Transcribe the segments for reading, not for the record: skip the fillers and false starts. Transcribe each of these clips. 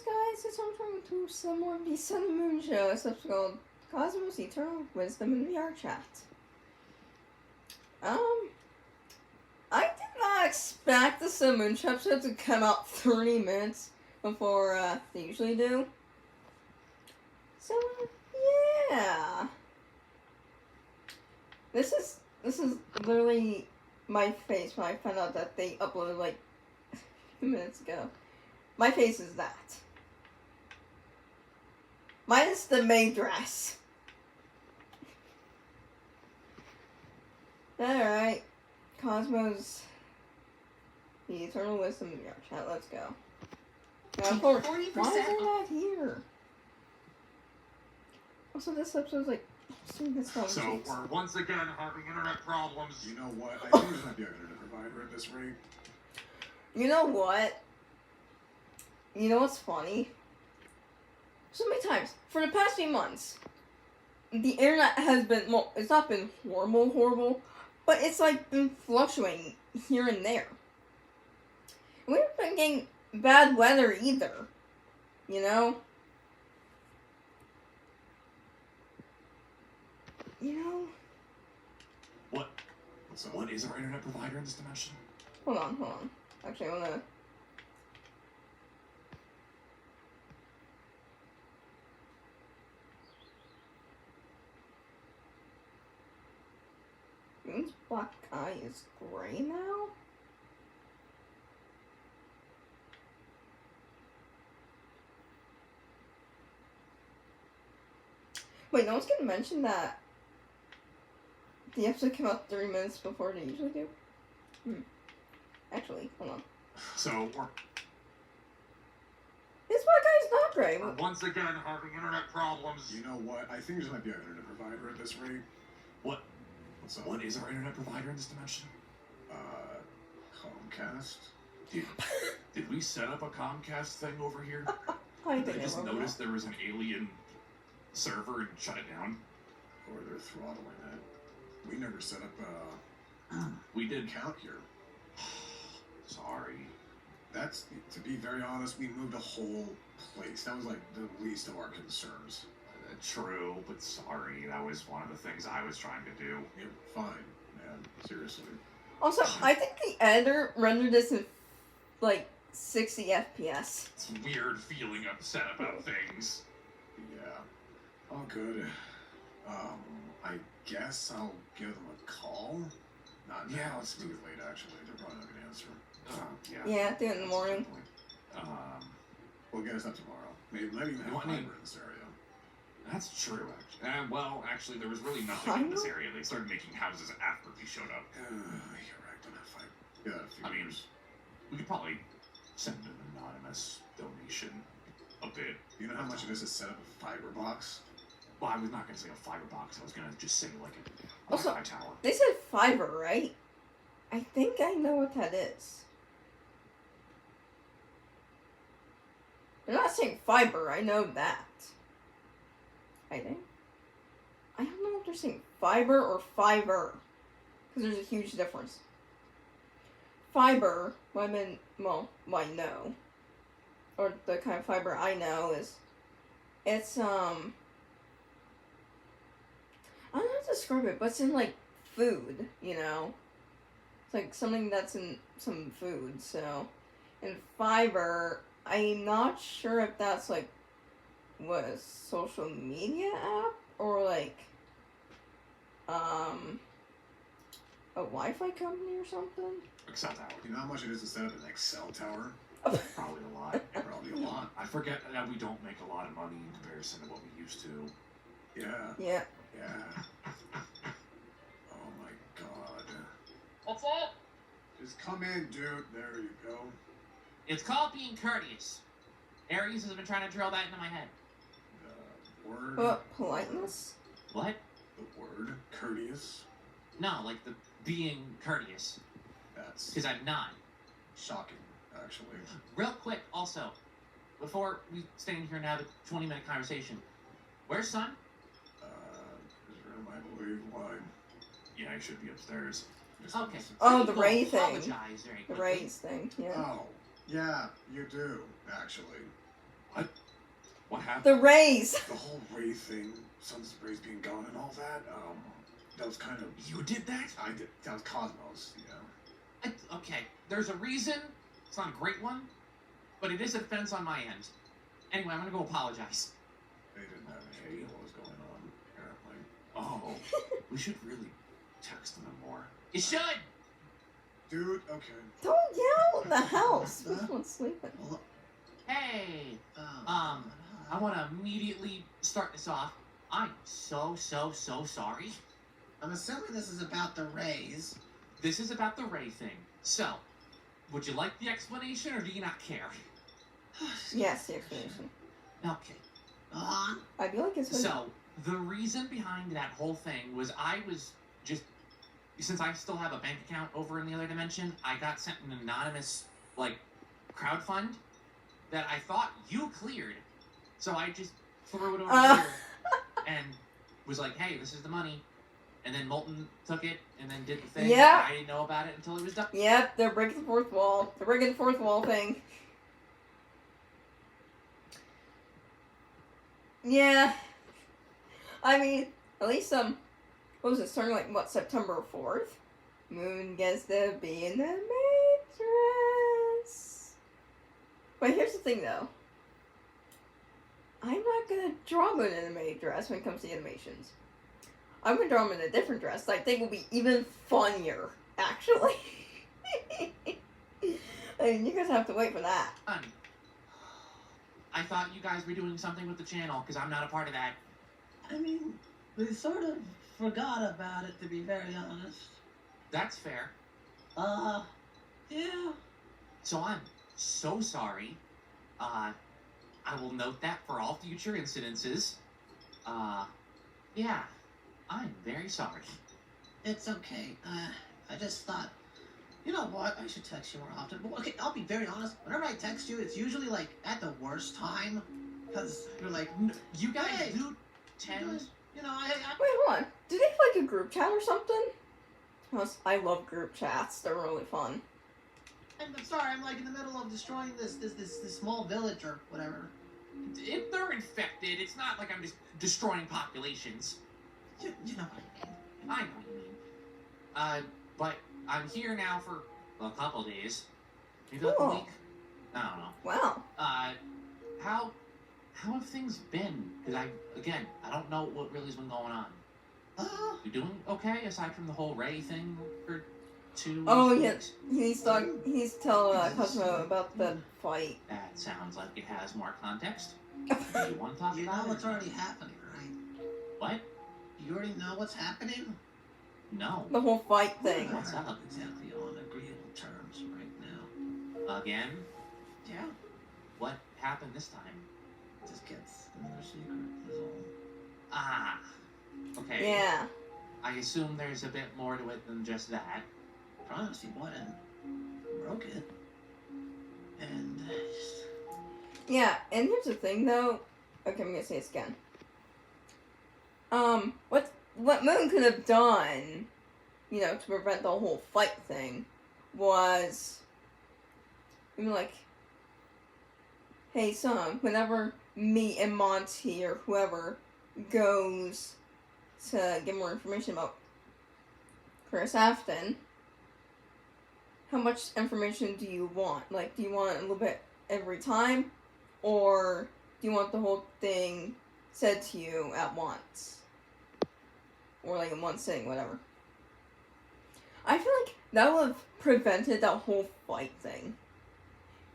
guys, it's on to some more of the Sun and Moon Show. It's called Cosmos Eternal Wisdom in VR Chat. I did not expect the Sun and Moon Show episode to come out 30 minutes before they usually do. So, yeah. This is literally my face when I found out that they uploaded like a few minutes ago. My face is that. Mine is the maid dress. Alright. Cosmos. The Eternal Wisdom in VR Chat. Let's go. Now, of course, why is it not here? Also, this episode's like... So, we're once again having internet problems. You know what? I think there's not be an internet provider at this rate. You know what? You know what's funny? So many times, for the past few months, the internet has been, well, it's not been horrible, but it's like been fluctuating here and there. We haven't been getting bad weather either, you know? What is our internet provider in this dimension? Hold on. Actually, I wanna... Moon's black eye is gray now? Wait, no one's gonna mention that the episode came out 30 minutes before they usually do? Actually, hold on. So, This black eye is not gray. we're once again having internet problems. You know what? I think there's not be an internet provider at this rate. What? What's up? What is our internet provider in this dimension? Comcast? Did we set up a Comcast thing over here? I Did I didn't just remember. noticed there was an alien server and shut it down? Or they're throttling it. We never set up We did. account here. Sorry. That's, to be very honest, we moved a whole place. That was like the least of our concerns. True, but sorry. That was one of the things I was trying to do. You're fine, man. Seriously. Also, I think the editor rendered this in, like, 60 FPS. It's weird feeling upset about things. Yeah. All good. I guess I'll give them a call. Not now. Yeah, It's too late, actually. They're probably not gonna answer. Yeah, at the end of the morning. We'll get us up tomorrow. Maybe even have What fiber name? in this area. That's true, actually. Well, actually, there was really nothing in this area. They started making houses after we showed up. You're right. Don't have fiber. Yeah, I mean, we could probably send an anonymous donation a bit. you know how much it is to set up a fiber box? Well, I was not going to say a fiber box. I was going to just say, like, a Also, Wi-Fi tower. They said fiber, right? I think I know what that is. They're not saying fiber, I know that. I think. I don't know if they're saying fiber or fiber. Because there's a huge difference. Fiber, what I know. Or the kind of fiber I know is, it's, I don't know how to describe it, but it's in, like, food, you know? It's like something that's in some food, so. And fiber, I'm not sure if that's, like, what, a social media app? Or, like, a Wi-Fi company or something? Excel tower. You know how much it is to set up an Excel tower? Probably a lot. Probably a lot. I forget that we don't make a lot of money in comparison to what we used to. Yeah. Yeah. Yeah. Oh my god. What's that? Just come in, dude. There you go. It's called being courteous. Aries has been trying to drill that into my head. The word. What, politeness? What? The word courteous. No, like the being courteous. That's Because I'm not. shocking, actually. Real quick, also, before we stand here and have a 20-minute conversation, where's Sun? His room, I believe. Why? Yeah, I should be upstairs. Just Okay. listen. Oh, the We'll Ray thing. apologize very The quickly. raise thing, yeah. Oh, yeah, you do, actually. What happened? The rays. The whole Ray thing, Sun's rays being gone and all that, that was kind of... You did that? I did. That was Cosmos, you know. Okay, there's a reason. It's not a great one, but it is a defense on my end. Anyway, I'm gonna go apologize. They didn't have any idea what was going on, apparently. Oh, we should really text them more. You should. Dude, okay. Don't yell in the house. This one's sleeping. Hey, I want to immediately start this off. I'm so sorry. I'm assuming this is about the rays. This is about the Ray thing. So, would you like the explanation or do you not care? Yes, the explanation. Okay. I feel like it's So, the reason behind that whole thing was I was just, since I still have a bank account over in the other dimension, I got sent an anonymous, crowdfund that I thought you cleared. So I just threw it over here and was like, hey, this is the money. And then Molten took it and then did the thing. Yeah. I didn't know about it until it was done. Yep, they're breaking the fourth wall. They're breaking the fourth wall thing. Yeah. I mean, at least what was it, starting September 4th? Moon gets to be in the maid dress. But here's the thing though. I'm not gonna draw Moon in a maid dress when it comes to animations. I'm gonna draw him in a different dress that I think will be even funnier, actually. I mean, you guys have to wait for that. I thought you guys were doing something with the channel, because I'm not a part of that. I mean, we sort of forgot about it, to be very honest. That's fair. Yeah. So I'm so sorry. I will note that for all future incidences. Yeah. I'm very sorry. It's okay. I just thought, you know what? I should text you more often. But okay, I'll be very honest. Whenever I text you, it's usually at the worst time, because you're like, You guys hey, do tend. you know, Wait, hold on. Do they have a group chat or something? Because I love group chats. They're really fun. I'm sorry. I'm in the middle of destroying this small village or whatever. If they're infected, it's not like I'm just destroying populations. You know what I know what you mean. But I'm here now for a couple days. Maybe like a Cool. week. I don't know. Wow. How have things been? Because I don't know what really's been going on. You doing okay aside from the whole Ray thing for 2 Oh, weeks? yeah. He's telling Cosmo about the fight. That sounds like it has more context. Do you want to talk You about know it? what's already happening, right? What? You already know what's happening? No. The whole fight thing. We're What's not up? exactly on agreeable terms right now. Again? Yeah. What happened this time? Just gets another secret, is all. Ah. Okay. Yeah. I assume there's a bit more to it than just that. Promise you wouldn't. Broke it. And Yeah, and here's the thing though. Okay, I'm gonna say this again. What Moon could have done, to prevent the whole fight thing, was, hey son, whenever me and Monty or whoever goes to get more information about Chris Afton, how much information do you want? Do you want a little bit every time? Or do you want the whole thing said to you at once? Or in one sitting, whatever. I feel like that would have prevented that whole fight thing.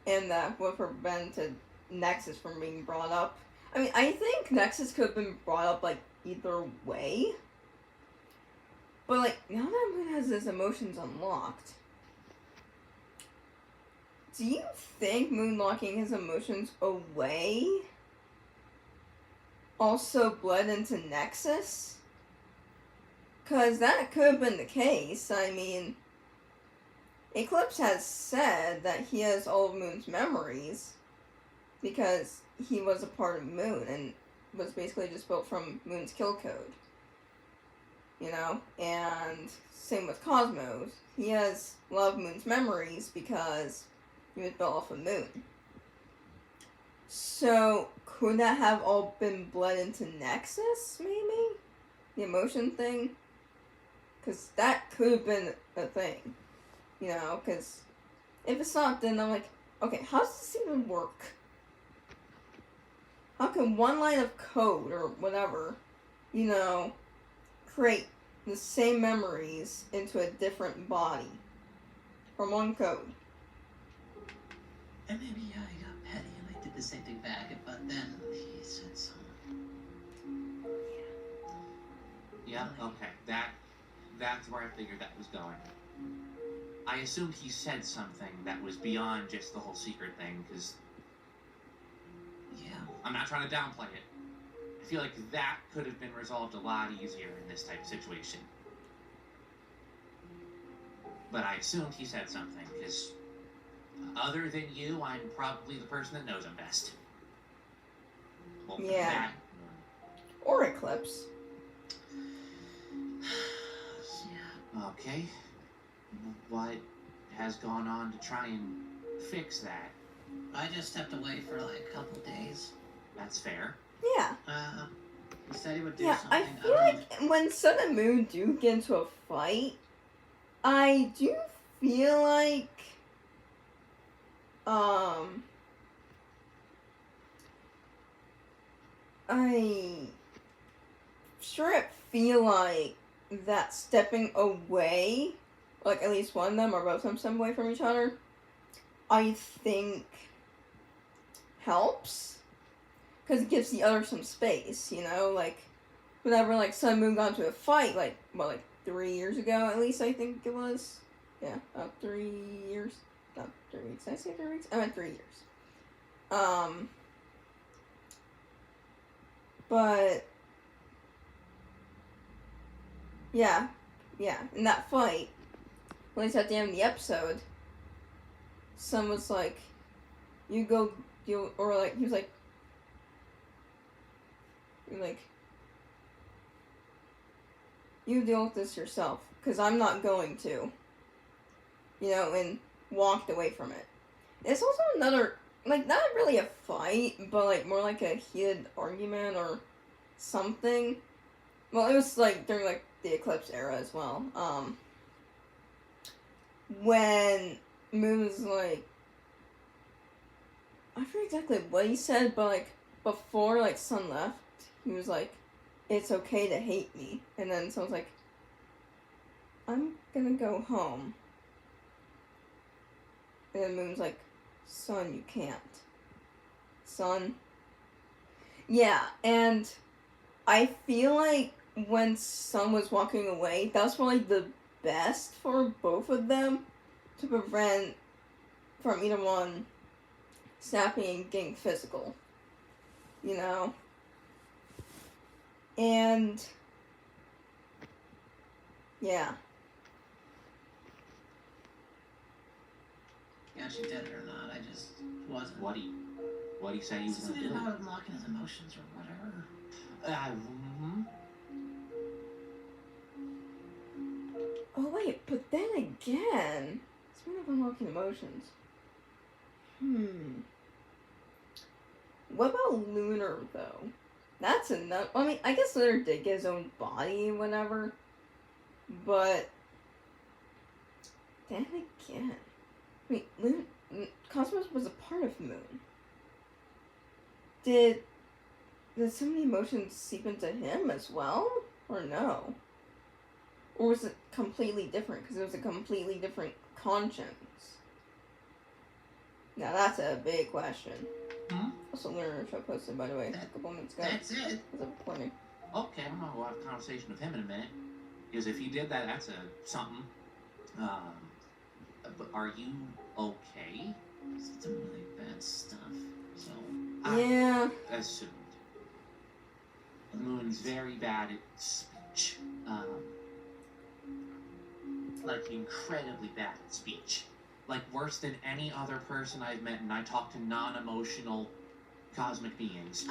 And that would have prevented Nexus from being brought up. I mean, I think Nexus could have been brought up, either way. But, now that Moon has his emotions unlocked, do you think Moon locking his emotions away also bled into Nexus? Because that could have been the case. I mean, Eclipse has said that he has all of Moon's memories because he was a part of Moon and was basically just built from Moon's kill code. And same with Cosmos. He has a lot of Moon's memories because he was built off of Moon. So, could that have all been bled into Nexus, maybe? The emotion thing? Because that could have been a thing. You know, because if it's not, then I'm like, okay, how does this even work? How can one line of code or whatever, you know, create the same memories into a different body from one code? And maybe he got petty and they did the same thing back, but then he said something. Yeah, okay. That's where I figured that was going. I assumed he said something that was beyond just the whole secret thing, because Yeah. I'm not trying to downplay it. I feel like that could have been resolved a lot easier in this type of situation. But I assumed he said something, because other than you, I'm probably the person that knows him best. Well, Yeah. that- Or Eclipse. Yeah. Okay. What has gone on to try and fix that? I just stepped away for like a couple days. That's fair. Yeah. He said he would do Yeah, something. I feel don't know. like when Sun and Moon do get into a fight, I do feel like, I sure feel like that stepping away, like at least one of them or both of them step away from each other, I think helps. Because it gives the other some space, you know? Like, whenever, like, Sun and Moon got into a fight, like, 3 years ago, at least, I think it was? Yeah, about 3 years. Not 3 weeks. Did I say 3 weeks? I meant 3 years. But, yeah, in that fight, at least at the end of the episode, Sun was like, you go deal, or, like, he was like, you deal with this yourself, because I'm not going to. You know, and walked away from it. It's also another, like, not really a fight, but, like, more like a heated argument or something. Well, it was, like, during, like, the Eclipse era as well. When Moon was, like, I forget exactly what he said, but, like, before, like, Sun left, he was like, it's okay to hate me. And then Sun was like, I'm gonna go home. And then Moon's like, Sun, you can't. Sun. Yeah, and I feel like when Sun was walking away, that was probably the best for both of them to prevent from either one snapping and getting physical. You know? And yeah. Yeah, she did it or not. I just wasn't. What do you say he was Something going to do? about unlocking his emotions or whatever. Oh wait, but then again, speaking of unlocking emotions. What about Lunar though? That's enough. I mean, I guess Lunar did get his own body, whatever. But then again, wait, Cosmos was a part of Moon. Did some of the emotions seep into him as well, or no? Or was it completely different because it was a completely different conscience? Now that's a big question. Also, Lunar Show posted, by the way, a couple minutes ago. That's it. That's a point. Okay, I'm gonna go have a conversation with him in a minute. Because if he did that, that's something. But are you okay? Some really bad stuff. So Yeah. I assumed. Moon's very bad at speech. Like incredibly bad at speech. Like worse than any other person I've met, and I talk to non-emotional cosmic beings.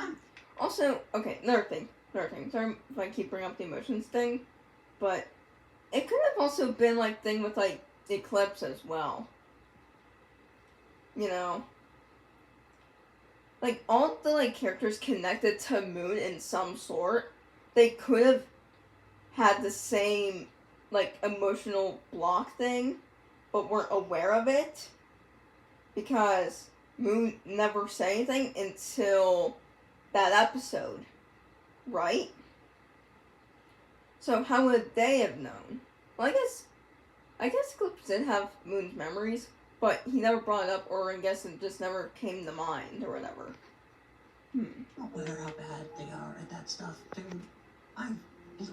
Also, okay, another thing. Sorry if I keep bringing up the emotions thing, but it could have also been like thing with like Eclipse as well. You know, like, all the, like, characters connected to Moon in some sort, they could have had the same, like, emotional block thing, but weren't aware of it, because Moon never said anything until that episode, right? So how would they have known? Well, I guess Eclipse did have Moon's memories, but he never brought it up, or I guess it just never came to mind, or whatever. I'm aware how bad they are at that stuff. Dude, I've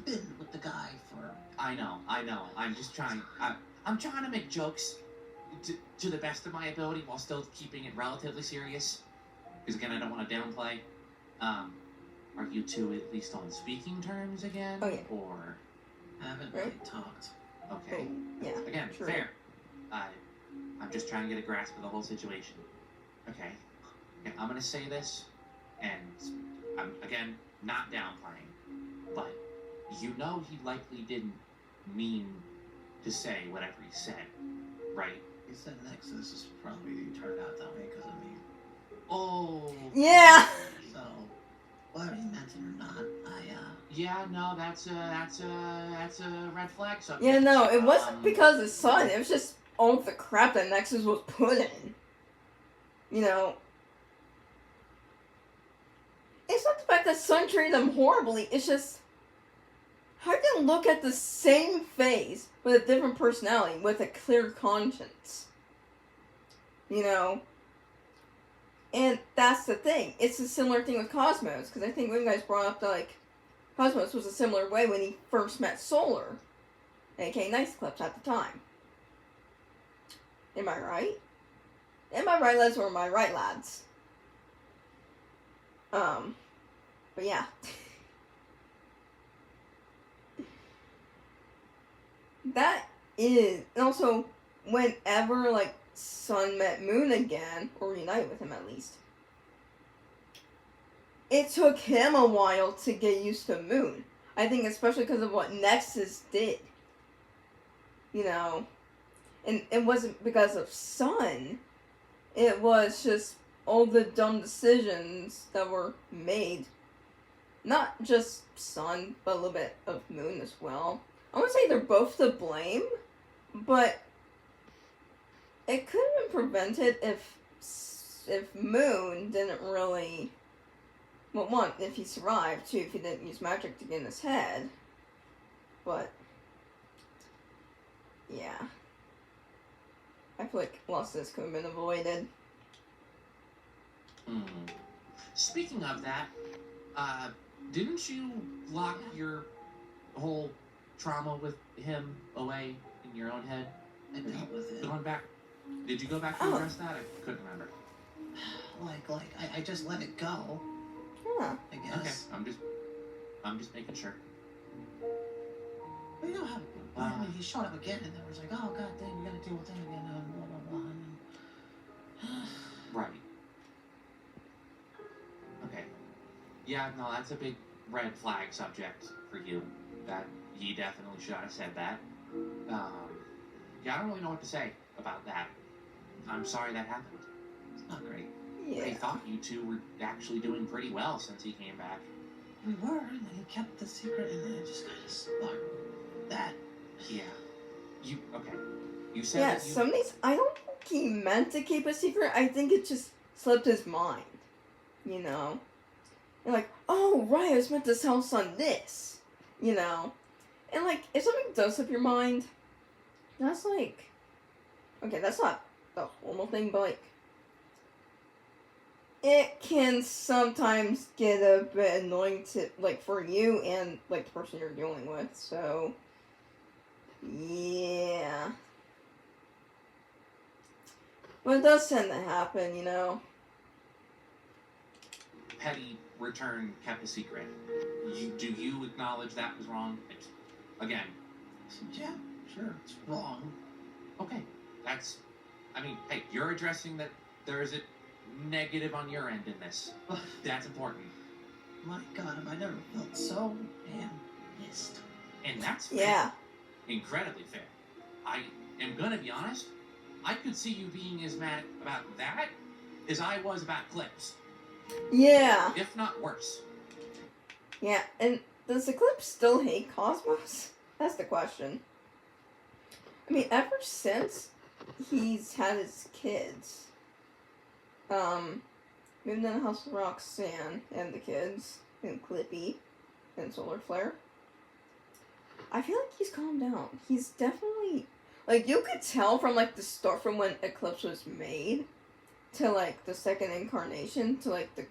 been with the guy for... I know. I'm just trying. I'm trying to make jokes to the best of my ability while still keeping it relatively serious. Because again, I don't want to downplay. Are you two at least on speaking terms again? Oh, yeah. Or Haven't Right. really talked. okay. Yeah. Again, True. fair. I'm just trying to get a grasp of the whole situation. Okay. Yeah, I'm gonna say this, and I'm again not downplaying, but you know he likely didn't mean to say whatever he said, right? He said Nexus is probably turned out that way because of me. Oh. Yeah! So, whether he meant it or not, Yeah, no, that's a red flag subject. Yeah, no, it wasn't Um, because of Sun, it was just all the crap that Nexus was put in. You know, it's not the fact that Sun treated them horribly, it's just, how can you look at the same face with a different personality, with a clear conscience? You know? And that's the thing. It's a similar thing with Cosmos, because I think when you guys brought up, like, Cosmos was a similar way when he first met Solar, aka Nice Clips at the time. Am I right? Am I right, lads, or am I right, lads? But yeah. That is, and also, whenever, like, Sun met Moon again, or reunited with him at least, it took him a while to get used to Moon. I think especially because of what Nexus did. You know? And it wasn't because of Sun. It was just all the dumb decisions that were made. Not just Sun, but a little bit of Moon as well. I would say they're both to blame, but it could have been prevented if Moon didn't really... Well, one, if he survived, two, if he didn't use magic to get in his head. But, yeah. I feel like lots of this could have been avoided. Speaking of that, didn't you lock your whole trauma with him away in your own head? I dealt with it. Going back, did you go back to address that? I couldn't remember. I just let it go, Huh. I Okay, guess. I'm just making sure. But you know how, I mean, he showed up again and there was like, oh god dang, we gotta deal with him again, and blah blah blah. And Right. Okay. Yeah, no, that's a big red flag subject for you. That he definitely should have said that. Yeah, I don't really know what to say about that. I'm sorry that happened. it's not great. Yeah. I thought you two were actually doing pretty well since he came back. We were, and then he kept the secret, and then it just kind of spun. That. Yeah. Okay. You said Yeah, that you... some days, I don't think he meant to keep a secret. I think it just slipped his mind. You know? You're like, oh, right, I was meant to tell Sun this. You know? And, like, if something does slip your mind, that's like... Okay, that's not the horrible thing, but, like... It can sometimes get a bit annoying to, like, for you and, like, the person you're dealing with, so... Yeah. But it does tend to happen, you know? Petty return kept a secret. Do you acknowledge that was wrong? Again, Yeah, sure, it's wrong. okay. That's... I mean, hey, you're addressing that there is a negative on your end in this. That's important. My god, have I never felt so damn pissed. And that's fair. Yeah. Incredibly fair. I am gonna be honest, I could see you being as mad about that as I was about clips. Yeah. if not worse. Yeah, and does Eclipse still hate Cosmos? That's the question. I mean, ever since he's had his kids, moved in the house with Roxanne and the kids, and Clippy, and Solar Flare, I feel like he's calmed down. He's definitely, like, you could tell from, like, the start from when Eclipse was made to, like, the second incarnation to, like, the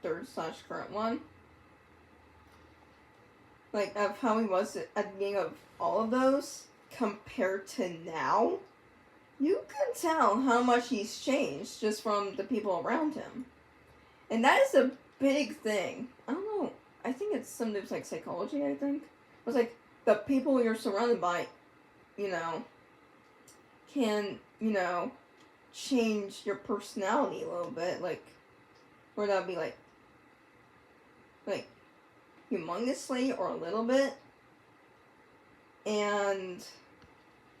third/current one. Like, of how he was at the beginning of all of those, compared to now, you can tell how much he's changed just from the people around him. And that is a big thing. I don't know, I think it's something that's like psychology, I think. It's like, the people you're surrounded by, you know, can, you know, change your personality a little bit, like, or that would be like, humongously or a little bit. And,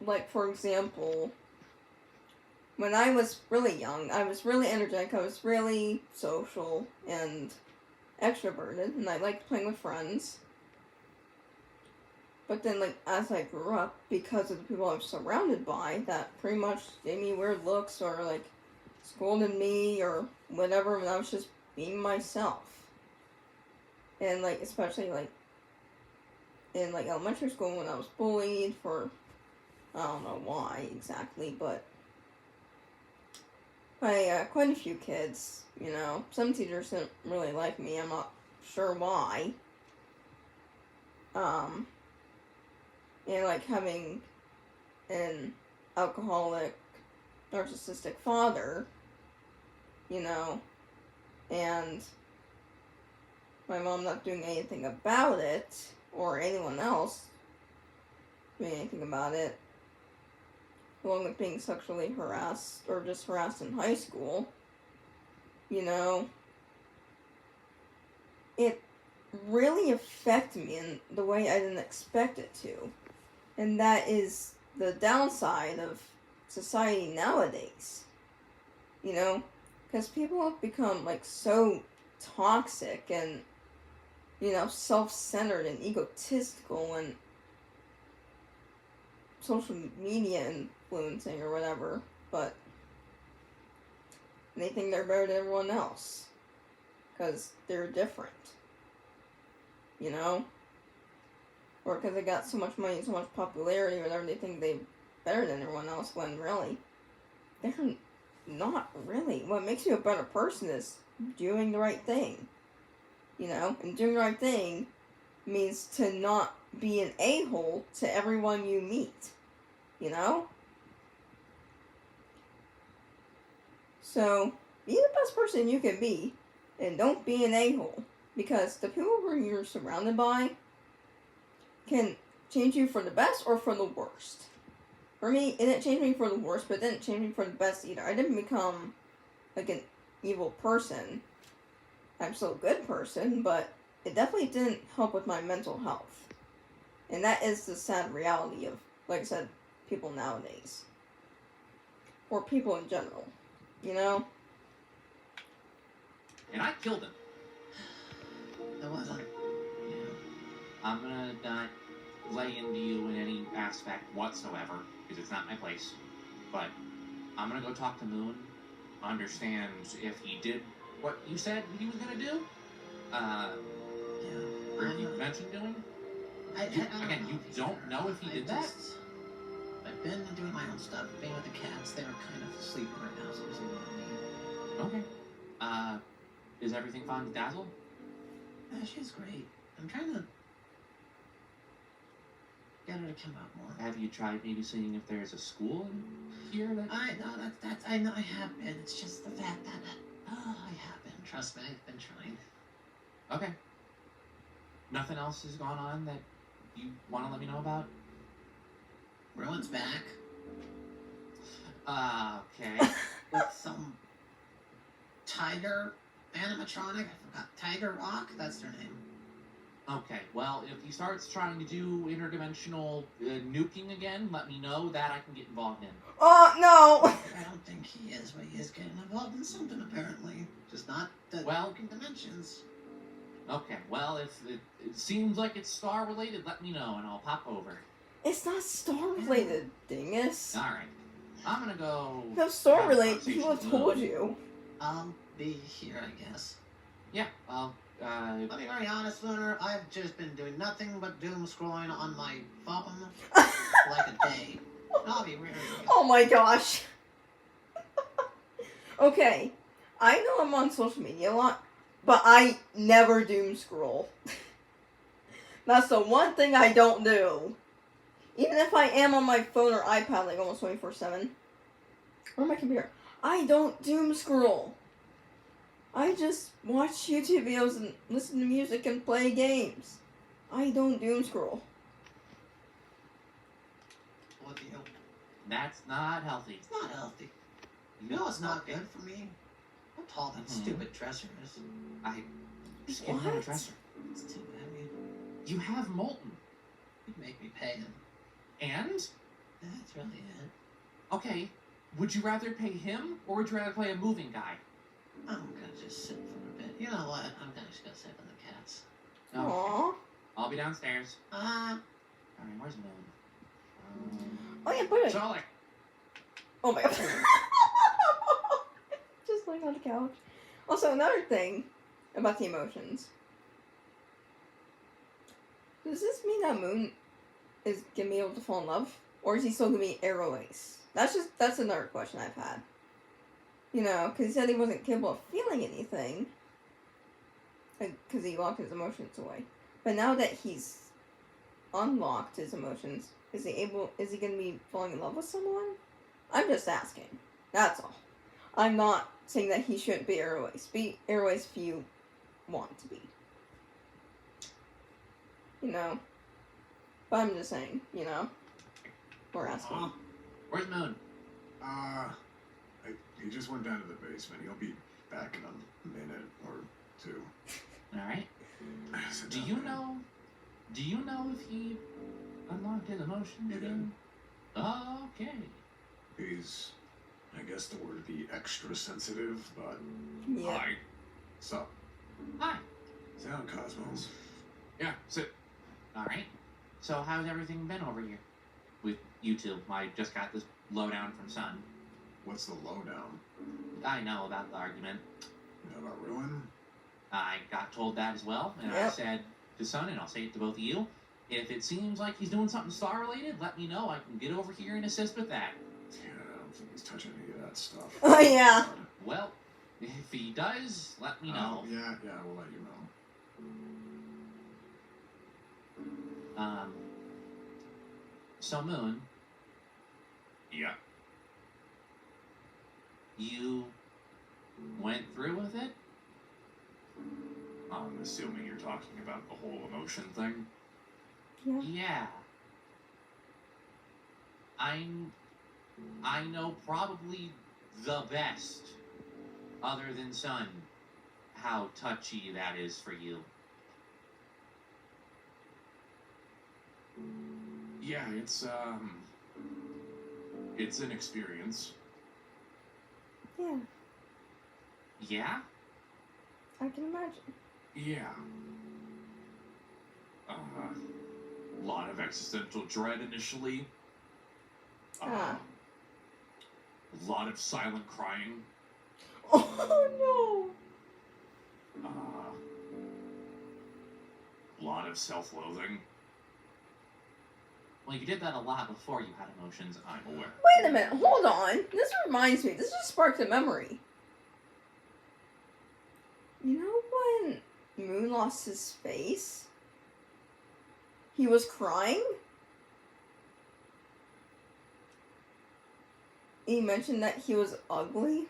like, for example, when I was really young, I was really energetic, I was really social and extroverted, and I liked playing with friends. But then, like, as I grew up, because of the people I was surrounded by, that pretty much gave me weird looks or, like, scolded me or whatever, when I was just being myself. And, like, especially, like, in, like, elementary school when I was bullied for, I don't know why exactly, but by quite a few kids, you know. Some teachers didn't really like me, I'm not sure why. And, like, having an alcoholic, narcissistic father, you know, and my mom not doing anything about it, or anyone else doing anything about it, along with being sexually harassed, or just harassed in high school, you know, it really affected me in the way I didn't expect it to. And that is the downside of society nowadays, you know, because people have become, like, so toxic and, you know, self-centered and egotistical and social media influencing or whatever, but they think they're better than everyone else because they're different, you know, or because they got so much money and so much popularity or whatever, they think they're better than everyone else, when really, they're not really. What makes you a better person is doing the right thing, you know, and doing the right thing means to not be an a-hole to everyone you meet, you know? So, be the best person you can be, and don't be an a-hole, because the people who you're surrounded by can change you for the best or for the worst. For me, it didn't change me for the worst, but it didn't change me for the best either. I didn't become, like, an evil person. I'm still a good person, but it definitely didn't help with my mental health. And that is the sad reality of, like I said, people nowadays. Or people in general, you know? And I killed him. It wasn't. Yeah. I'm gonna not lay into you in any aspect whatsoever, because it's not my place. But I'm gonna go talk to Moon, understand if he did what you said he was gonna do. Yeah. Or you mentioned doing. Again, you don't know if he did that? I've been doing my own stuff, being with the cats. They were kind of sleeping right now, so it was a little me. Okay. Is everything fine with Dazzle? Yeah, she's great. I'm trying to get her to come out more. Have you tried maybe seeing if there's a school here that... I know I have been. It's just the fact that I have been. Trust me, I've been trying. Okay. Nothing else has gone on that you want to let me know about? Rowan's back Okay. with some tiger animatronic. I forgot. Tiger Rock. That's their name. Okay, well, if he starts trying to do interdimensional nuking again, let me know. That I can get involved in. Oh, no! I don't think he is, but he is getting involved in something apparently. Just not the Well- broken dimensions. Okay, well, if it seems like it's star related, let me know and I'll pop over. It's not star-related, dingus. All right, I'm gonna go. If it was star-related, have a he would have conversation with told Moon. you. I'll be here, I guess. Yeah, I'll. I'll be very honest, Lunar. I've just been doing nothing but doom scrolling on my phone for like a day. I'll be really Oh my gosh. Okay, I know I'm on social media a lot, but I never doom scroll. That's the one thing I don't do. Even if I am on my phone or iPad like almost 24/7, or my computer, I don't doom scroll. I just watch YouTube videos and listen to music and play games. I don't doom scroll. What the hell? That's not healthy. It's not healthy. You know it's not good for me? How tall that Mhm. stupid dresser is. I just get another What? dresser. It's too heavy. You have Molten, You'd make me pay him. and That's really it. okay. Would you rather pay him or would you rather play a moving guy? I'm gonna just sit for a bit. You know what? I'm just gonna sit with the cats. Okay. Aww. I'll be downstairs. Uh, All right, where's Moon? Oh yeah, put it. So like, Oh my god. Just laying on the couch. Also, another thing about the emotions. Does this mean that Moon is gonna be able to fall in love? Or is he still gonna be Arrow Ace? That's another question I've had. You know, because he said he wasn't capable of feeling anything. Because he locked his emotions away. But now that he's unlocked his emotions, is he gonna be falling in love with someone? I'm just asking. That's all. I'm not saying that he shouldn't be Arrow Ace. Be Arrow Ace if you want to be. You know? But I'm just saying, you know? We're asking. where's Moon? He just went down to the basement. He'll be back in a minute or two. All right. Sit Do down, you man. know? Do you know if he unlocked his emotions He again? Okay. He's, I guess the word would be extra sensitive, but Yeah. Hi. sup? Hi. Sit down, Cosmos. Yeah, sit. All right. So how's everything been over here with you two? I just got this lowdown from Sun. What's the lowdown? I know about the argument. You know about Ruin? I got told that as well, and I Yep. said to Sun, and I'll say it to both of you, if it seems like he's doing something star-related, let me know. I can get over here and assist with that. Yeah, I don't think he's touching any of that stuff. Oh, yeah. Well, if he does, let me know. Oh, yeah, we'll let you know. So Moon, Yeah. you went through with it? I'm assuming you're talking about the whole emotion thing. Yeah. Yeah. I know probably the best, other than Sun, how touchy that is for you. Yeah, it's an experience. Yeah. Yeah? I can imagine. Yeah. A lot of existential dread initially. Ah. A lot of silent crying. Oh, A lot of self-loathing. Well, you did that a lot before you had emotions. I'm aware. no. Wait a minute. Hold on. This reminds me. This just sparked a memory. You know when Moon lost his face? He was crying? He mentioned that he was ugly?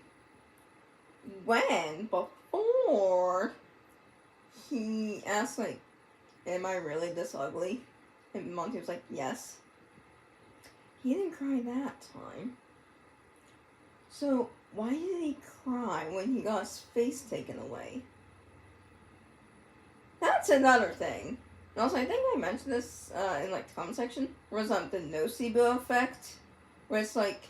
When? Before he asked, like, am I really this ugly? And Monty was like, yes. He didn't cry that time. So, why did he cry when he got his face taken away? That's another thing. And also, I think I mentioned this in like the comment section. Was the nocebo effect, where it's like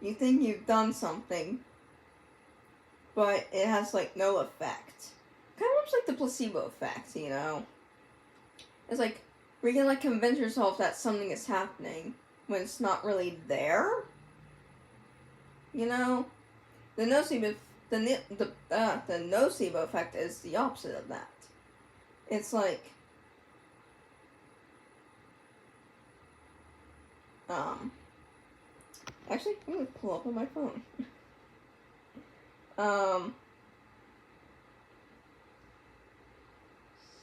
you think you've done something, but it has like no effect. Kind of looks like the placebo effect, you know. It's like where you can like convince yourself that something is happening when it's not really there. You know, the nocebo nocebo effect is the opposite of that. It's like actually I'm gonna pull up on my phone. Let's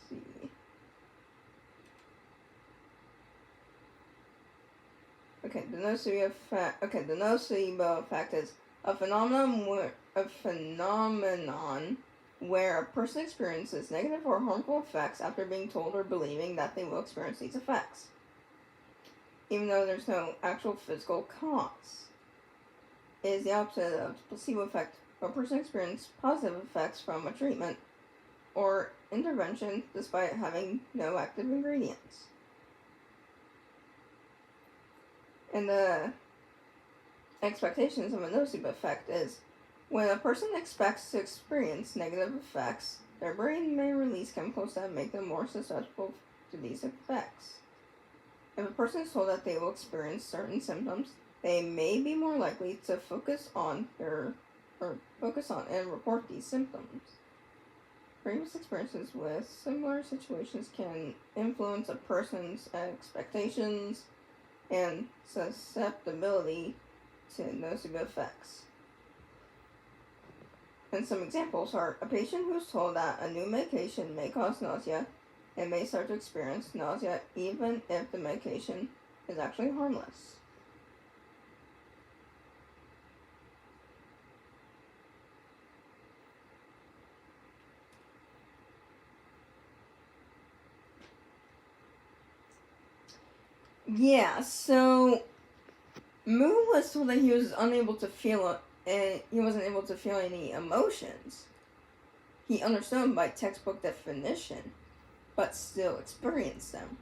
see. Okay, the nocebo effect. Okay, the nocebo effect is a phenomenon where a person experiences negative or harmful effects after being told or believing that they will experience these effects, even though there's no actual physical cause. It is the opposite of the placebo effect, where a person experiences positive effects from a treatment or intervention despite having no active ingredients. And the expectations of a nocebo effect is when a person expects to experience negative effects, their brain may release chemicals that make them more susceptible to these effects. If a person is told that they will experience certain symptoms, they may be more likely to focus on and report these symptoms. Previous experiences with similar situations can influence a person's expectations and susceptibility to nocebo effects. And some examples are a patient who is told that a new medication may cause nausea and may start to experience nausea even if the medication is actually harmless. Yeah, so Moon was told that he was unable to feel and he wasn't able to feel any emotions. He understood them by textbook definition, but still experienced them.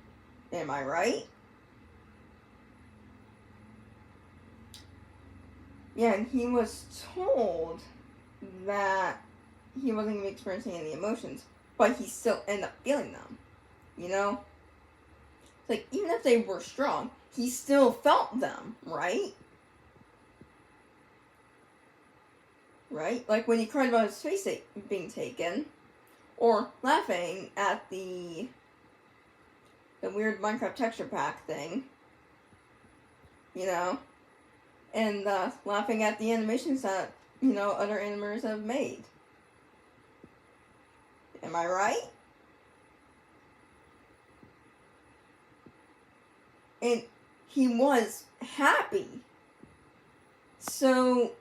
Am I right? Yeah, and he was told that he wasn't even experiencing any emotions, but he still ended up feeling them. You know? Like, even if they were strong, he still felt them, right? Right? Like when he cried about his face being taken, or laughing at the weird Minecraft texture pack thing, you know, and laughing at the animations that, you know, other animators have made. Am I right? And he was happy. So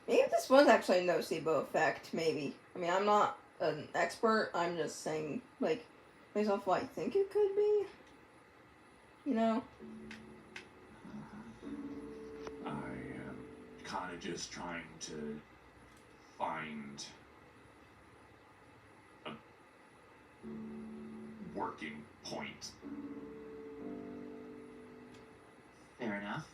maybe this was actually a nocebo effect, maybe. I mean, I'm not an expert, I'm just saying, like, based off what I think it could be. You know? I am kind of just trying to find a working point. Fair enough.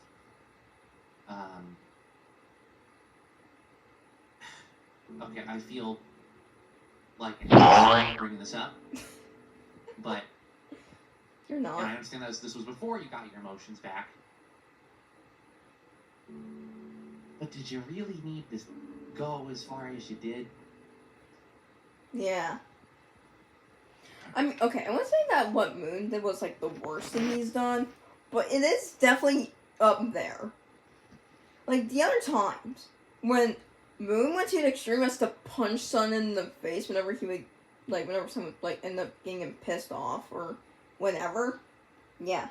Okay, I feel like an idiot bringing this up, but You're not. and I understand that this was before you got your emotions back. But did you really need to go as far as you did? Yeah. I mean, okay, I wouldn't say that what Moon did was, like, the worst thing he's done, but it is definitely up there. Like, the other times, when Moon went to an extreme as to punch Sun in the face whenever he would, like, whenever someone would, like, end up getting him pissed off, or whenever, yeah.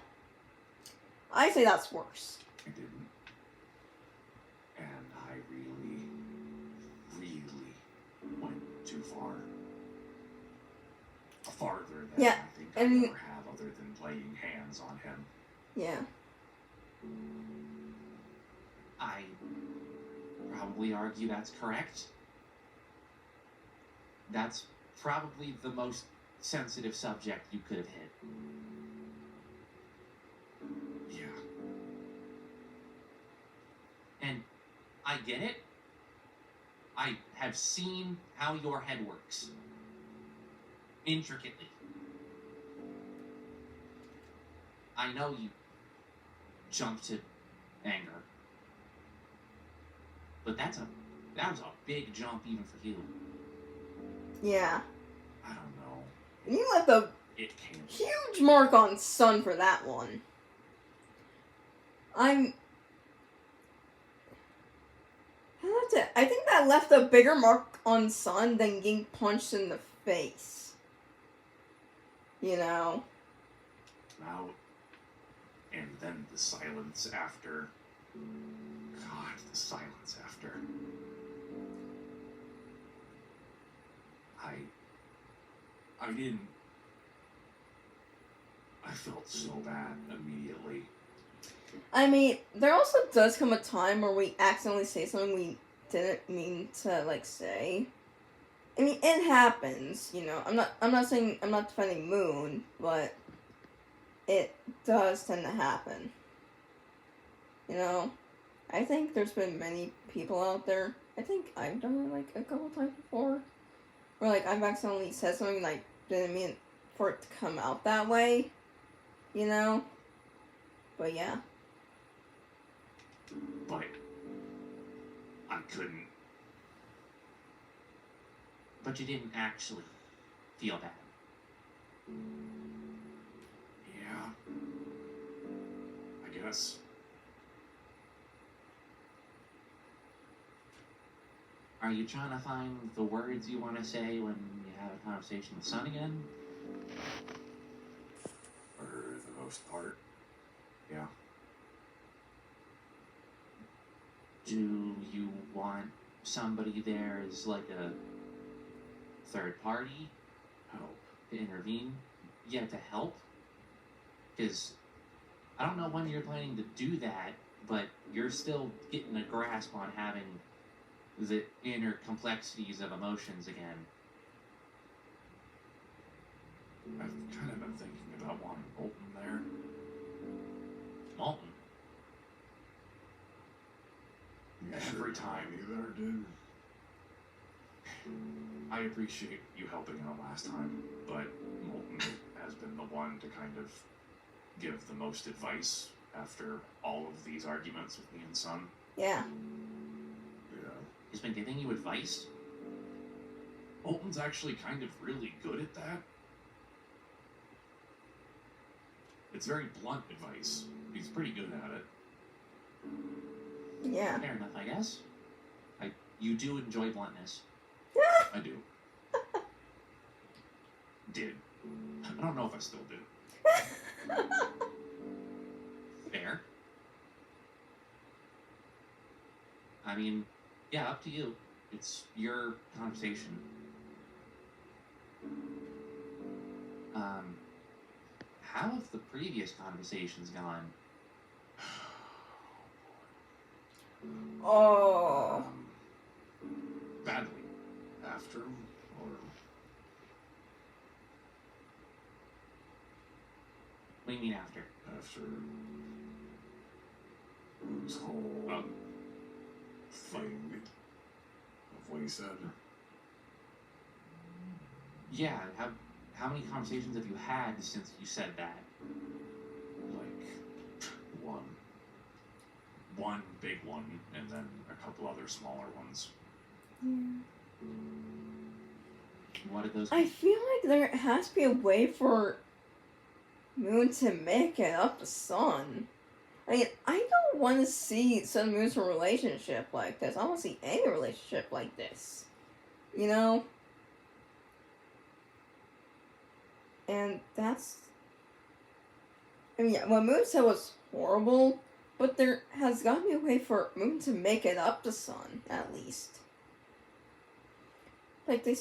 I say that's worse. I didn't. And I really, really went too far. Farther than Yeah, I think I and- ever have, other than laying hands on him. Yeah. I probably argue that's correct. That's probably the most sensitive subject you could have hit. Yeah. And I get it. I have seen how your head works. Intricately. I know you jump to anger. But that was a big jump even for you. Yeah. I don't know. You left a It came. huge mark on Sun for that one. I think that left a bigger mark on Sun than getting punched in the face. You know? Now, and then the silence after. God, the silence after. I didn't. I felt so bad immediately. I mean, there also does come a time where we accidentally say something we didn't mean to, like, say. I mean, it happens, you know. I'm not saying I'm not defending Moon, but it does tend to happen. You know, I think there's been many people out there. I think I've done it like a couple times before, where like I've accidentally said something like didn't mean for it to come out that way. You know, but yeah. But I couldn't. But you didn't actually feel bad. Yeah. I guess. Are you trying to find the words you want to say when you have a conversation with Sun again? For the most part. Yeah. Do you want somebody there as like a third party Help. to intervene? Yeah, to help? Because I don't know when you're planning to do that, but you're still getting a grasp on having the inner complexities of emotions again. I've kind of been thinking about wanting Bolton there. Molten. You Every time. Either, dude. I appreciate you helping out last time, but Molten has been the one to kind of give the most advice after all of these arguments with me and Sun. Yeah. Yeah. He's been giving you advice? Molten's actually kind of really good at that. It's very blunt advice. He's pretty good at it. Yeah. Fair enough, I guess. You do enjoy bluntness. I do. Did. I don't know if I still do. Fair. I mean, yeah, up to you. It's your conversation. How have the previous conversations gone? Oh. Badly. After him, or What do you mean after? after Moon's whole thing of what he said. Yeah, how many conversations have you had since you said that? Like, one big one, and then a couple other smaller ones. What did those I feel like there has to be a way for Moon to make it up to Sun. I mean, I don't want to see Sun and Moon's relationship like this. I don't want to see any relationship like this. You know? And that's... I mean, yeah, what Moon said was horrible, but there has got to be a way for Moon to make it up to Sun, at least. Like, they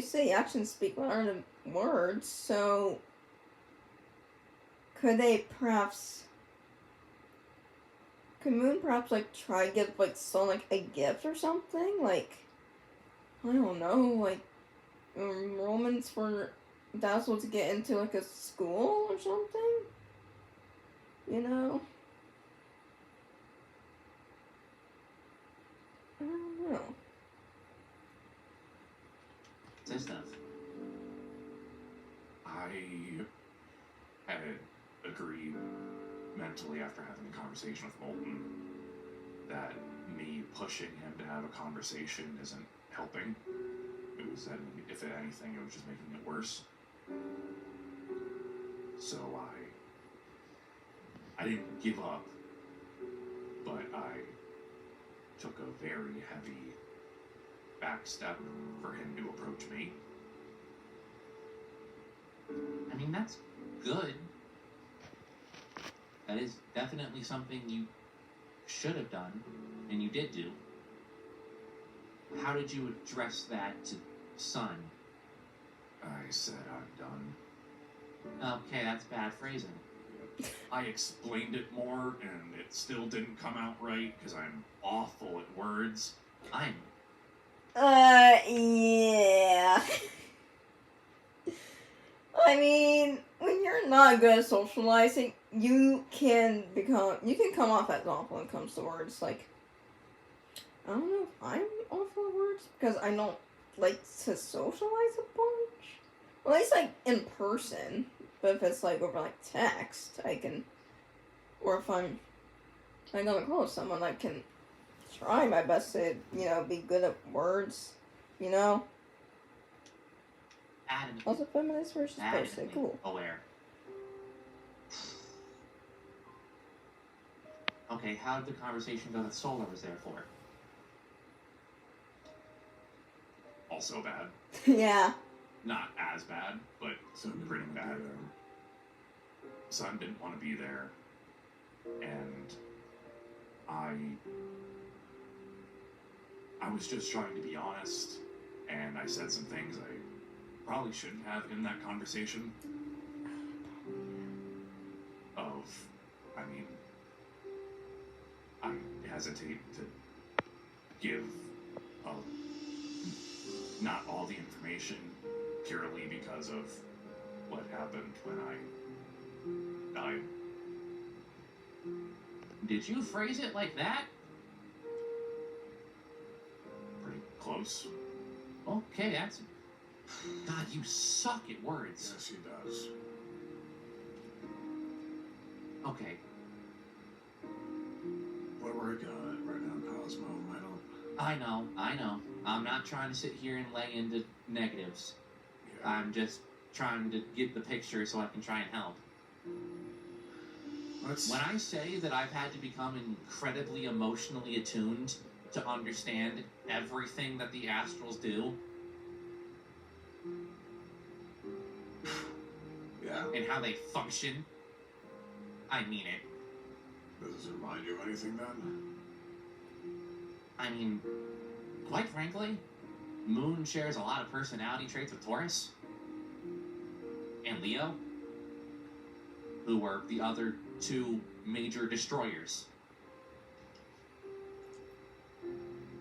say actions speak louder than words, so... Could Moon perhaps, like, try to give, like, Sun, like, a gift or something? Like, I don't know, like, romance for dazzle to get into like a school or something. You know? I don't know. Say stuff. I had agreed mentally after having a conversation with Molten that me pushing him to have a conversation isn't helping. It was, if anything, it was just making it worse. So I didn't give up, but I took a very heavy back step for him to approach me. I mean, that's good. That is definitely something you should have done, and you did do. How did you address that to Sun? I said I'm done. Okay, that's bad phrasing. I explained it more, and it still didn't come out right because I'm awful at words. I'm. Yeah. I mean, when you're not good at socializing, you can come off as awful when it comes to words. Like, I don't know if I'm awful at words because I don't like to socialize a bunch. Well, at least like in person. But if it's like over like text, I can, or if I'm gonna close someone, I can try my best to, be good at words, Adamantly Also, feminist versus person, cool. aware. Okay, how did the conversation go that Solar was there for? Also bad. Yeah. Not as bad, but So pretty bad. Sun didn't want to be there, and I was just trying to be honest, and I said some things I probably shouldn't have in that conversation. I hesitate to give not all the information purely because of what happened when I died. Did you phrase it like that? Pretty close. Okay, that's... God, you suck at words. Yes, he does. Okay, We're working on it right now, Cosmo. I know. I'm not trying to sit here and lay into negatives. Yeah. I'm just trying to get the picture so I can try and help. Let's. When I say that I've had to become incredibly emotionally attuned to understand everything that the Astrals do, Yeah. and how they function, I mean it. Does it remind you of anything then? I mean, quite frankly, Moon shares a lot of personality traits with Taurus and Leo, who were the other two major destroyers.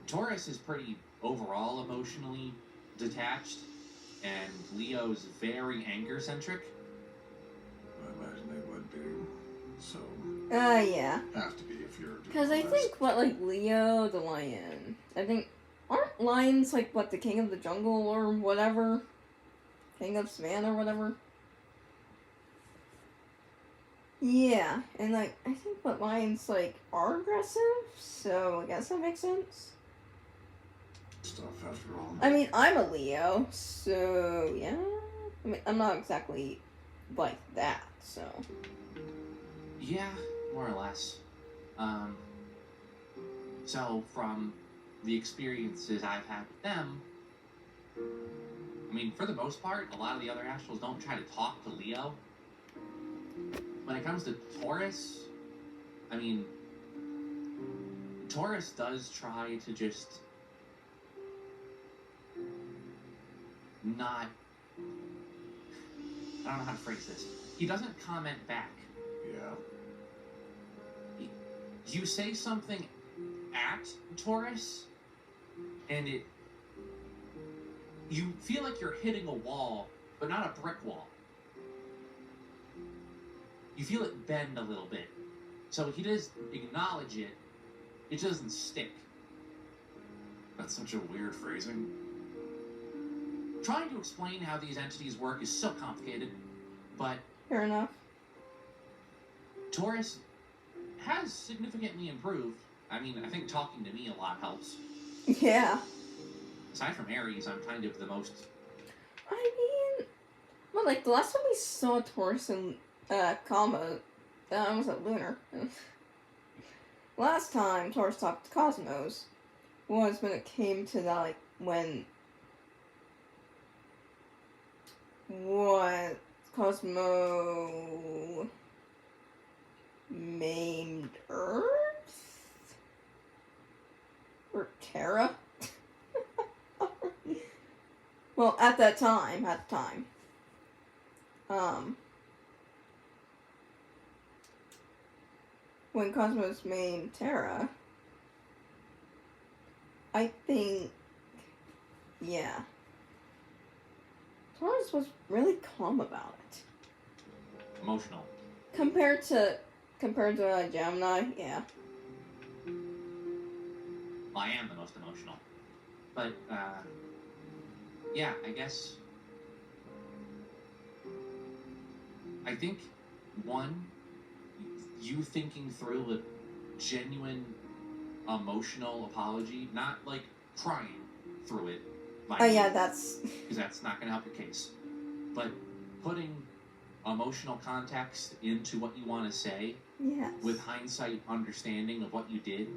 Taurus is pretty overall emotionally detached, and Leo's very anger-centric. I imagine they would be. So, Yeah. have to be if you're. Because I think, Leo the lion, aren't lions, the king of the jungle or whatever? King of Savannah or whatever? Yeah, and, I think, lions, are aggressive, so I guess that makes sense. Stuff after all. I mean, I'm a Leo, so, yeah. I mean, I'm not exactly like that, so. Yeah, more or less. So from the experiences I've had with them, I mean, for the most part, a lot of the other Astrals don't try to talk to Leo. When it comes to Taurus, I mean, Taurus does try to just not... I don't know how to phrase this. He doesn't comment back. Yeah. You say something at Taurus, and you feel like you're hitting a wall but not a brick wall. You feel it bend a little bit. So he does acknowledge it, it doesn't stick. That's such a weird phrasing. Trying to explain how these entities work is so complicated, but Fair enough. Taurus has significantly improved. I mean, I think talking to me a lot helps. Yeah. Aside from Aries, I'm kind of the most... I mean, well, like the last time we saw Taurus and Cosmos, was it Lunar? Last time Taurus talked to Cosmos was when it came to that, like, when what Cosmo maimed Earth or Terra. Well, at the time, when Cosmos made Terra, I think, yeah, Taurus was really calm about it. emotional. Compared to Gemini, yeah. Well, I am the most emotional. But, yeah, I guess... I think, one, you thinking through a genuine emotional apology, not, like, crying through it. Oh yeah, that's... Because that's not going to help your case. But putting emotional context into what you want to say, yes. with hindsight understanding of what you did,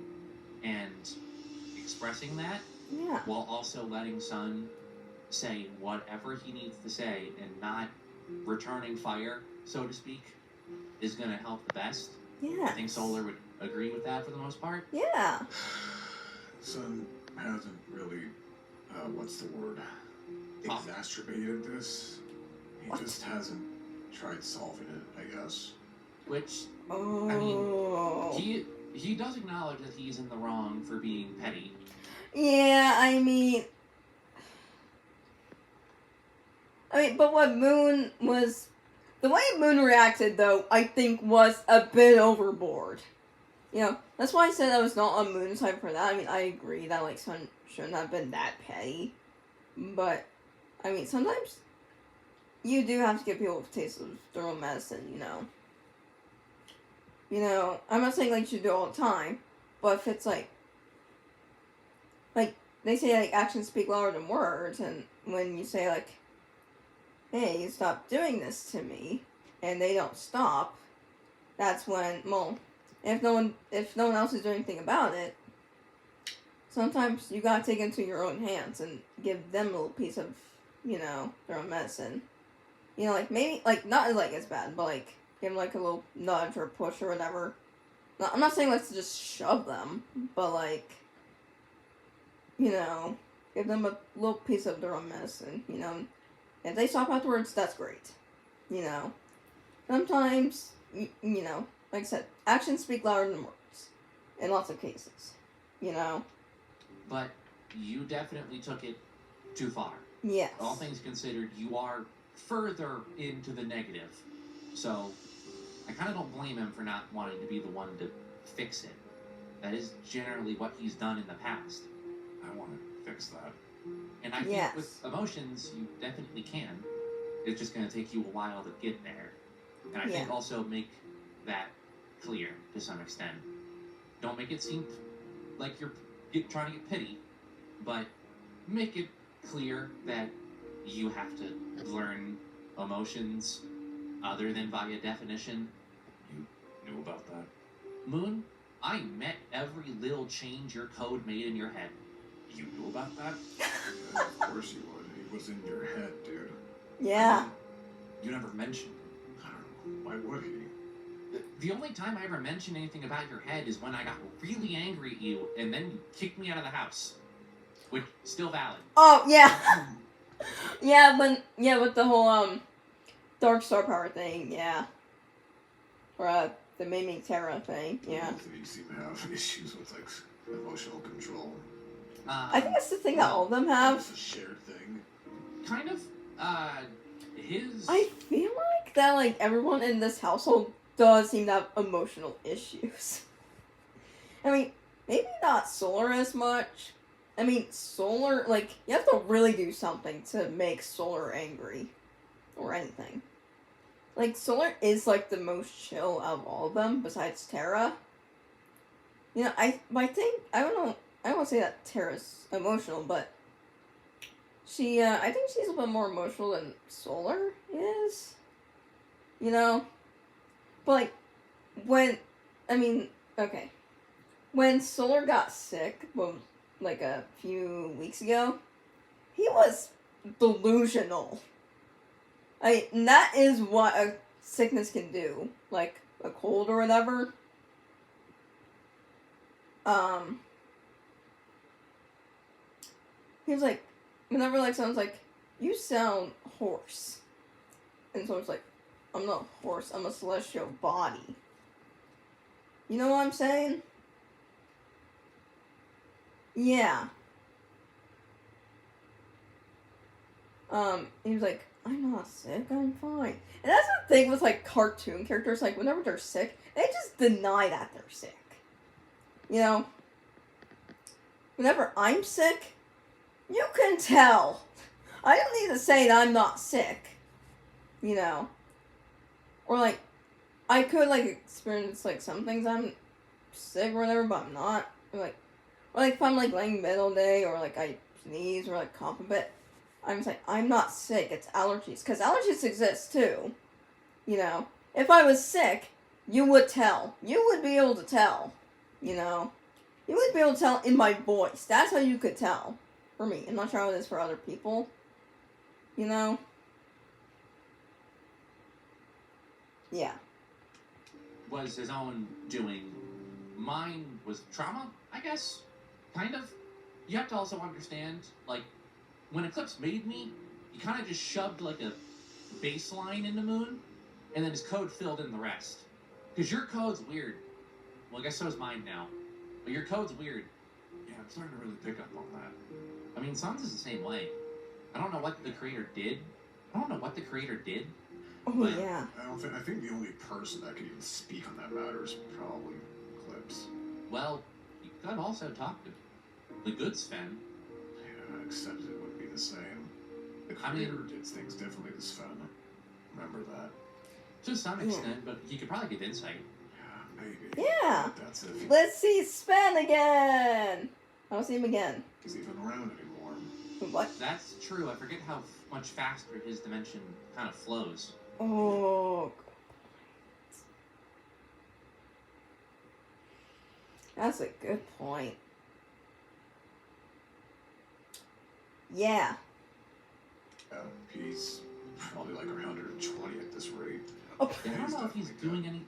and expressing that, Yeah. while also letting Sun say whatever he needs to say and not returning fire, so to speak, is going to help the best. Yeah. I think Solar would agree with that for the most part. Yeah. Sun hasn't really, what's the word? Oh. Exacerbated this. He What? just hasn't tried solving it, I guess. Which, Oh. he does acknowledge that he's in the wrong for being petty. Yeah, I mean, but what Moon was, the way Moon reacted, though, I think was a bit overboard. You know, that's why I said I was not on Moon's side for that. I mean, I agree that, like, Sun shouldn't have been that petty. But, I mean, sometimes you do have to give people a taste of their own medicine, you know. You know, I'm not saying, like, you should do it all the time, but if it's, like, they say, like, actions speak louder than words, and when you say, like, hey, stop doing this to me, and they don't stop, that's when, well, if no one else is doing anything about it, sometimes you gotta take it into your own hands and give them a little piece of, you know, their own medicine. You know, like, maybe, like, not, like, as bad, but, like, give them, like, a little nudge or push or whatever. No, I'm not saying let's just shove them, but, like, you know, give them a little piece of their own medicine, you know. If they stop afterwards, that's great. You know. Sometimes, you know, like I said, actions speak louder than words. In lots of cases. You know. But you definitely took it too far. Yes. All things considered, you are further into the negative. So, I kind of don't blame him for not wanting to be the one to fix it. That is generally what he's done in the past. I want to fix that. And I think Yes. with emotions, you definitely can. It's just going to take you a while to get there. And I think Yeah. also make that clear to some extent. Don't make it seem like you're trying to get pity, but make it clear that you have to learn emotions other than via definition. You knew about that? Moon, I met every little change your code made in your head. You knew about that? Of course you would. He was in your head, dude. Yeah. You never mentioned it. I don't know. Why would he? The only time I ever mentioned anything about your head is when I got really angry at you, and then you kicked me out of the house. Which, still valid. Oh, yeah. With the whole, Dark Star Power thing, yeah. Or, the Maiming Terra thing, yeah. Both of you seem to have issues with, like, emotional control. I think that's the thing that all of them have. It's a shared thing. Kind of, I feel like that, like, everyone in this household does seem to have emotional issues. I mean, maybe not Solar as much. I mean, Solar, like, you have to really do something to make Solar angry. Or anything. Like, Solar is, like, the most chill out of all of them, besides Terra. You know, I think, I don't know, I don't want to say that Terra's emotional, but she, I think she's a little bit more emotional than Solar is. You know? But, like, when Solar got sick, well, like, a few weeks ago, he was delusional. And that is what a sickness can do. Like, a cold or whatever. He was like, whenever, like, someone's like, you sound hoarse. And someone's like, I'm not hoarse, I'm a celestial body. You know what I'm saying? Yeah. He was like, I'm not sick, I'm fine. And that's the thing with, like, cartoon characters, like, whenever they're sick, they just deny that they're sick. You know? Whenever I'm sick, you can tell. I don't need to say that I'm not sick. You know? Or, like, I could, like, experience, like, some things I'm sick or whatever, but I'm not. Or, like, if I'm, like, laying in bed all day, or, like, I sneeze, or, like, cough a bit, I'm just like, I'm not sick, it's allergies. Because allergies exist, too. You know? If I was sick, you would tell. You would be able to tell. You know? You would be able to tell in my voice. That's how you could tell. For me. I'm not sure how it is for other people. You know? Yeah. Was his own doing. Mine was trauma, I guess. Kind of. You have to also understand, like, when Eclipse made me, he kind of just shoved, like, a baseline in the moon, and then his code filled in the rest. Because your code's weird. Well, I guess so is mine now. But your code's weird. Yeah, I'm starting to really pick up on that. I mean, Sans is the same way. I don't know what the creator did. Oh, But- yeah. I think the only person that could even speak on that matter is probably Eclipse. Well, you could also talk to the good Sven. Yeah, except it would be the same. The I mean- creator did things differently to Sven. Remember that? To some Yeah. extent, but he could probably get insight. Yeah, maybe. Yeah. But that's if Let's see Sven again! I don't see him again. he's even around anymore. What? That's true. I forget how much faster his dimension kind of flows. Oh. That's a good point. Yeah. He's probably like 120 at this rate. Oh, Yeah, I don't know if he's definitely doing any.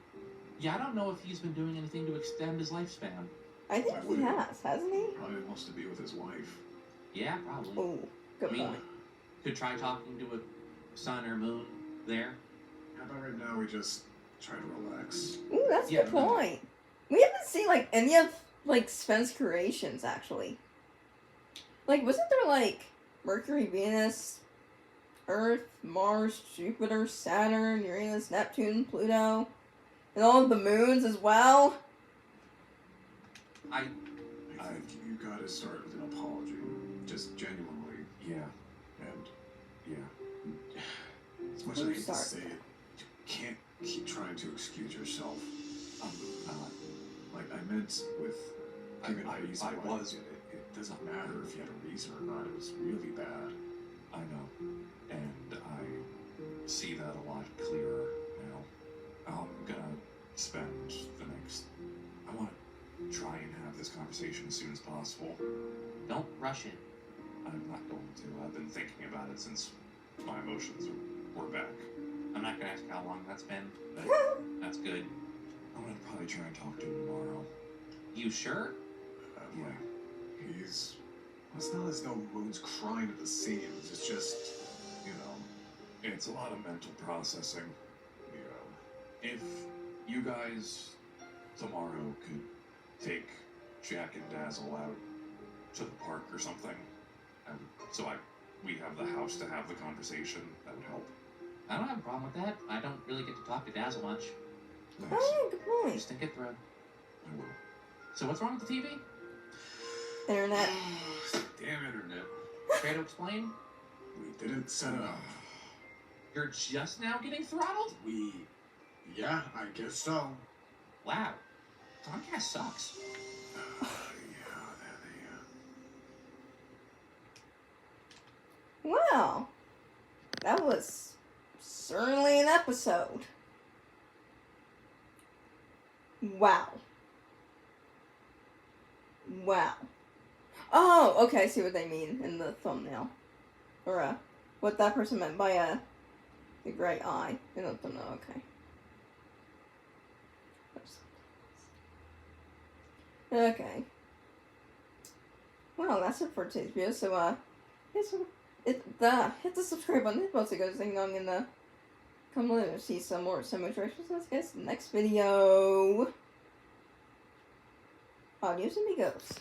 Yeah, I don't know if he's been doing anything to extend his lifespan. I think he has, hasn't he? Probably wants to be with his wife. Yeah, probably. Oh, good I mean, point. could try talking to a sun or moon there. How about right now we just try to relax? Ooh, that's a Yeah, good point. We haven't seen, like, any of, like, Sven's creations, actually. Like, wasn't there, like, Mercury, Venus, Earth, Mars, Jupiter, Saturn, Uranus, Neptune, Pluto, and all of the moons as well? I think you gotta start with an apology. Just genuinely. Yeah, And yeah. as much as I hate to Start. say it, you can't keep trying to excuse yourself. I'm not. Like, I meant with giving a reason I why was. you did it. It doesn't matter if you had a reason or not. It was really bad. I know. And I see that a lot clearer now. I'm gonna spend the next. I want to try and have this conversation as soon as possible. Don't rush it. I'm not going to. I've been thinking about it since my emotions were back. I'm not gonna ask how long that's been, but that's good. I'm gonna probably try and talk to him tomorrow. You sure? Yeah. He's. It's not as though Moon's crying at the scenes. It's just, you know, It's a lot of mental processing. yeah. If you guys tomorrow could take Jack and Dazzle out to the park or something, and so we have the house to have the conversation, that would help. I don't have a problem with that. I don't really get to talk to Dazzle much. Nice. Oh, good point. Just think it through. I will. So what's wrong with the TV? Internet. Damn internet. Care to explain? We didn't set it up. You're just now getting throttled? Yeah, I guess so. Wow. Comcast sucks. Yeah, Well, that was certainly an episode. Wow. Wow. Oh, okay, I see what they mean in the thumbnail. Or, what that person meant by, the gray eye in the thumbnail, okay. Okay. Well, that's it for today's video, so, hit the subscribe button, hit both of those things on in the come later to see some more semi-directions. Let's get to the next video. Adios amigos.